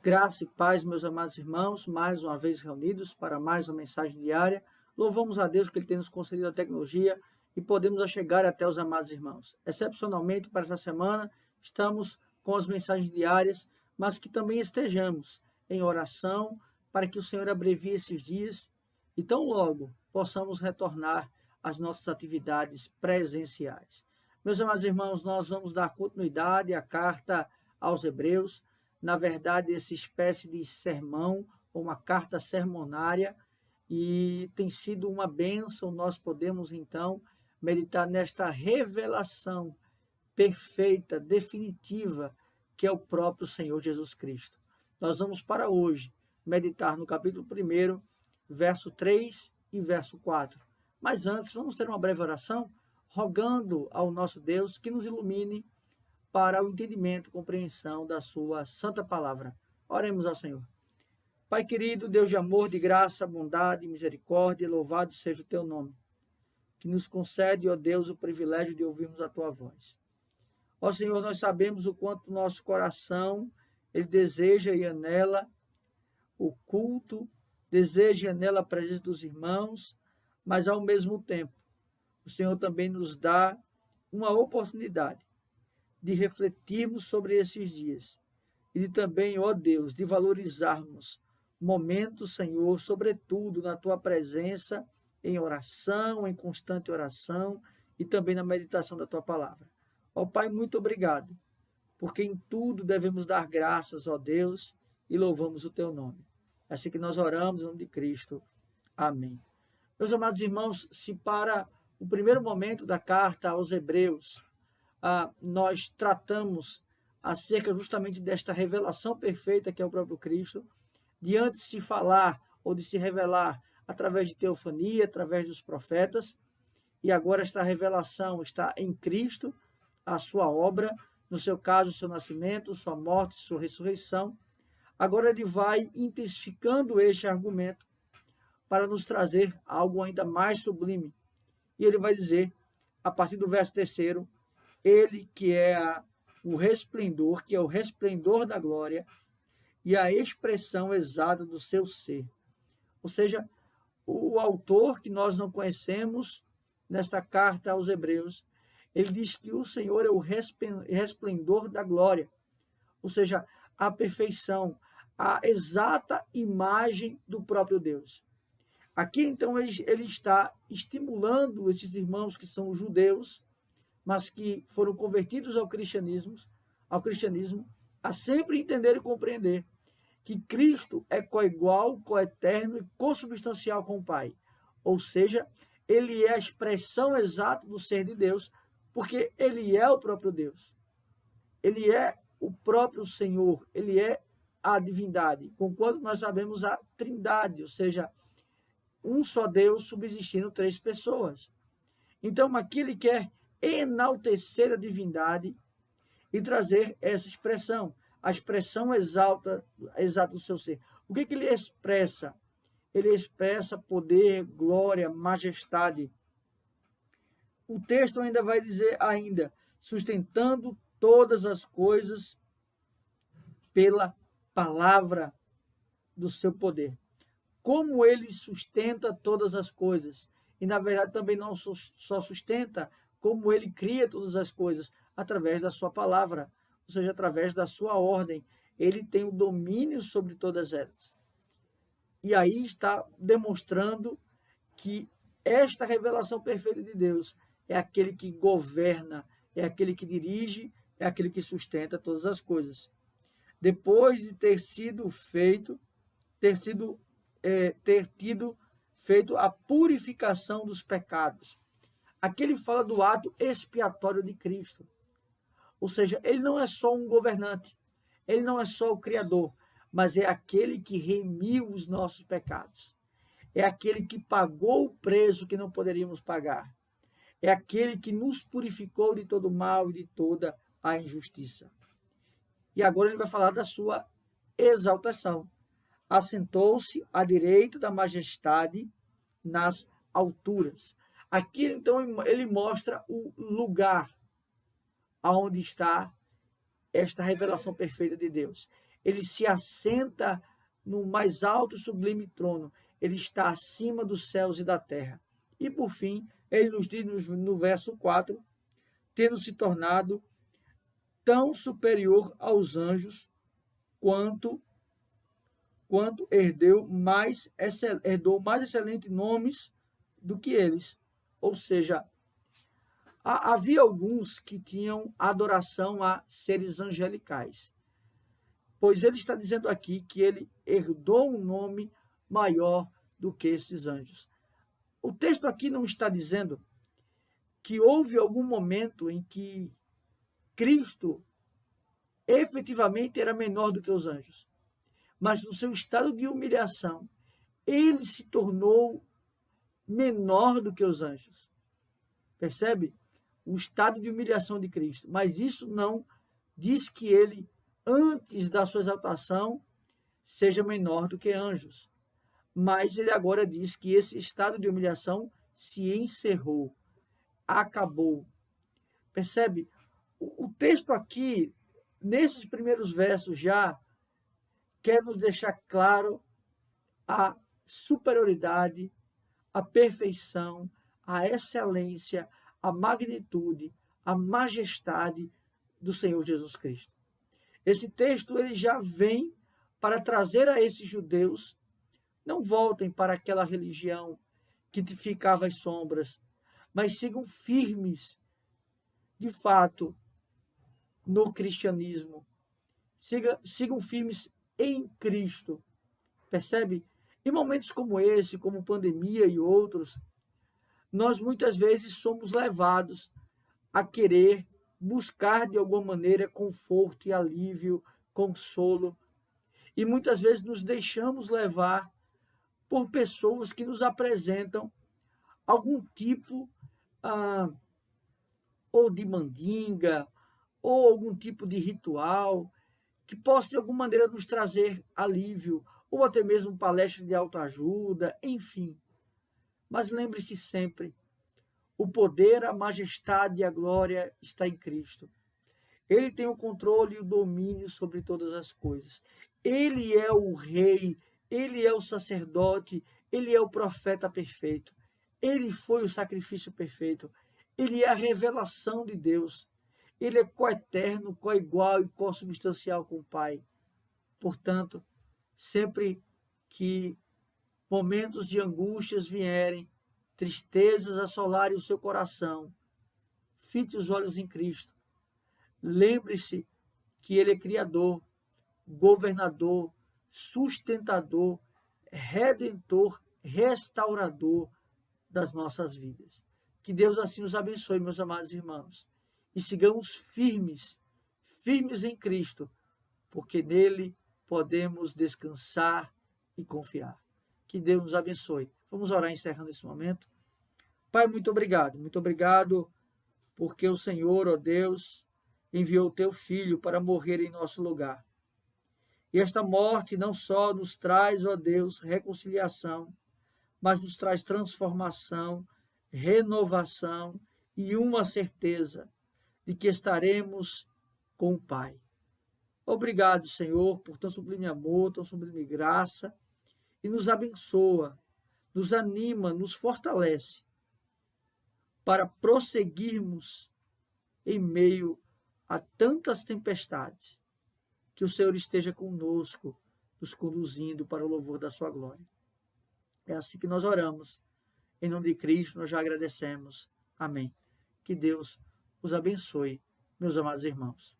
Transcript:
Graça e paz, meus amados irmãos, mais uma vez reunidos para mais uma mensagem diária. Louvamos a Deus que Ele tem nos concedido a tecnologia e podemos chegar até os amados irmãos. Excepcionalmente, para esta semana, estamos com as mensagens diárias, mas que também estejamos em oração para que o Senhor abrevie esses dias e tão logo possamos retornar às nossas atividades presenciais. Meus amados irmãos, nós vamos dar continuidade à carta aos Hebreus. Na verdade, essa espécie de sermão, ou uma carta sermonária, e tem sido uma bênção. Nós podemos, então, meditar nesta revelação perfeita, definitiva, que é o próprio Senhor Jesus Cristo. Nós vamos para hoje meditar no capítulo 1, verso 3 e verso 4. Mas antes, vamos ter uma breve oração, rogando ao nosso Deus que nos ilumine para o entendimento e compreensão da sua santa palavra. Oremos ao Senhor. Pai querido, Deus de amor, de graça, bondade, misericórdia, louvado seja o teu nome, que nos concede, ó Deus, o privilégio de ouvirmos a tua voz. Ó Senhor, nós sabemos o quanto o nosso coração, ele deseja e anela o culto, deseja e anela a presença dos irmãos, mas ao mesmo tempo, o Senhor também nos dá uma oportunidade de refletirmos sobre esses dias e de também, ó Deus, de valorizarmos momentos, Senhor, sobretudo na Tua presença, em oração, em constante oração e também na meditação da Tua palavra. Ó Pai, muito obrigado, porque em tudo devemos dar graças, ó Deus, e louvamos o Teu nome. É assim que nós oramos, em nome de Cristo. Amém. Meus amados irmãos, se para o primeiro momento da carta aos Hebreus, nós tratamos acerca justamente desta revelação perfeita que é o próprio Cristo, diante de se falar ou de se revelar através de teofania, através dos profetas, e agora esta revelação está em Cristo, a sua obra, no seu caso, o seu nascimento, sua morte, sua ressurreição. Agora ele vai intensificando este argumento para nos trazer algo ainda mais sublime. E ele vai dizer, a partir do verso 3º, ele que é o resplendor, que é o resplendor da glória e a expressão exata do seu ser. Ou seja, o autor que nós não conhecemos nesta carta aos Hebreus, ele diz que o Senhor é o resplendor da glória, ou seja, a perfeição, a exata imagem do próprio Deus. Aqui, então, ele está estimulando esses irmãos que são judeus, mas que foram convertidos ao cristianismo, a sempre entender e compreender que Cristo é coigual, coeterno e consubstancial com o Pai. Ou seja, ele é a expressão exata do ser de Deus, porque ele é o próprio Deus. Ele é o próprio Senhor, ele é a divindade, conquanto nós sabemos a trindade, ou seja, um só Deus subsistindo 3 pessoas. Então, aqui ele quer enaltecer a divindade e trazer essa expressão, a expressão exata do seu ser. O que ele expressa? Ele expressa poder, glória, majestade. O texto ainda vai dizer sustentando todas as coisas pela palavra do seu poder. Como ele sustenta todas as coisas. E, na verdade, também não só sustenta, como ele cria todas as coisas através da sua palavra, ou seja, através da sua ordem. Ele tem o domínio sobre todas elas. E aí está demonstrando que esta revelação perfeita de Deus é aquele que governa, é aquele que dirige, é aquele que sustenta todas as coisas. Depois de ter tido feito a purificação dos pecados. Aqui ele fala do ato expiatório de Cristo. Ou seja, ele não é só um governante, ele não é só o Criador, mas é aquele que remiu os nossos pecados. É aquele que pagou o preço que não poderíamos pagar. É aquele que nos purificou de todo o mal e de toda a injustiça. E agora ele vai falar da sua exaltação. Assentou-se à direita da majestade nas alturas. Aqui, então, ele mostra o lugar aonde está esta revelação perfeita de Deus. ele se assenta no mais alto e sublime trono, ele está acima dos céus e da terra. E por fim, ele nos diz no verso 4, tendo se tornado tão superior aos anjos quanto herdou mais excelentes nomes do que eles. Ou seja, havia alguns que tinham adoração a seres angelicais, pois ele está dizendo aqui que ele herdou um nome maior do que esses anjos. O texto aqui não está dizendo que houve algum momento em que Cristo efetivamente era menor do que os anjos, mas no seu estado de humilhação, ele se tornou menor do que os anjos. Percebe? O estado de humilhação de Cristo. Mas isso não diz que ele, antes da sua exaltação, seja menor do que anjos. Mas ele agora diz que esse estado de humilhação se encerrou, acabou. Percebe? O texto aqui, nesses primeiros versos já, quer nos deixar claro a superioridade, a perfeição, a excelência, a magnitude, a majestade do Senhor Jesus Cristo. Esse texto ele já vem para trazer a esses judeus, não voltem para aquela religião que ficava às sombras, mas sigam firmes, de fato, no cristianismo. Sigam firmes em Cristo. Percebe? Em momentos como esse, como pandemia e outros, nós muitas vezes somos levados a querer buscar de alguma maneira conforto e alívio, consolo. E muitas vezes nos deixamos levar por pessoas que nos apresentam algum tipo ou de mandinga, ou algum tipo de ritual que possa de alguma maneira nos trazer alívio, ou até mesmo palestra de autoajuda, enfim. Mas lembre-se sempre, o poder, a majestade e a glória está em Cristo. Ele tem o controle e o domínio sobre todas as coisas. Ele é o rei, ele é o sacerdote, ele é o profeta perfeito. Ele foi o sacrifício perfeito. Ele é a revelação de Deus. Ele é coeterno, coigual e consubstancial com o Pai. Portanto, sempre que momentos de angústias vierem, tristezas assolarem o seu coração, fite os olhos em Cristo. Lembre-se que Ele é Criador, governador, sustentador, redentor, restaurador das nossas vidas. Que Deus assim nos abençoe, meus amados irmãos, e sigamos firmes, firmes em Cristo, porque nele podemos descansar e confiar. Que Deus nos abençoe. Vamos orar encerrando esse momento. Pai, muito obrigado porque o Senhor, ó Deus, enviou o teu Filho para morrer em nosso lugar. E esta morte não só nos traz, ó Deus, reconciliação, mas nos traz transformação, renovação e uma certeza de que estaremos com o Pai. Obrigado, Senhor, por tão sublime amor, tão sublime graça, e nos abençoa, nos anima, nos fortalece para prosseguirmos em meio a tantas tempestades. Que o Senhor esteja conosco, nos conduzindo para o louvor da sua glória. É assim que nós oramos. Em nome de Cristo, nós já agradecemos. Amém. Que Deus os abençoe, meus amados irmãos.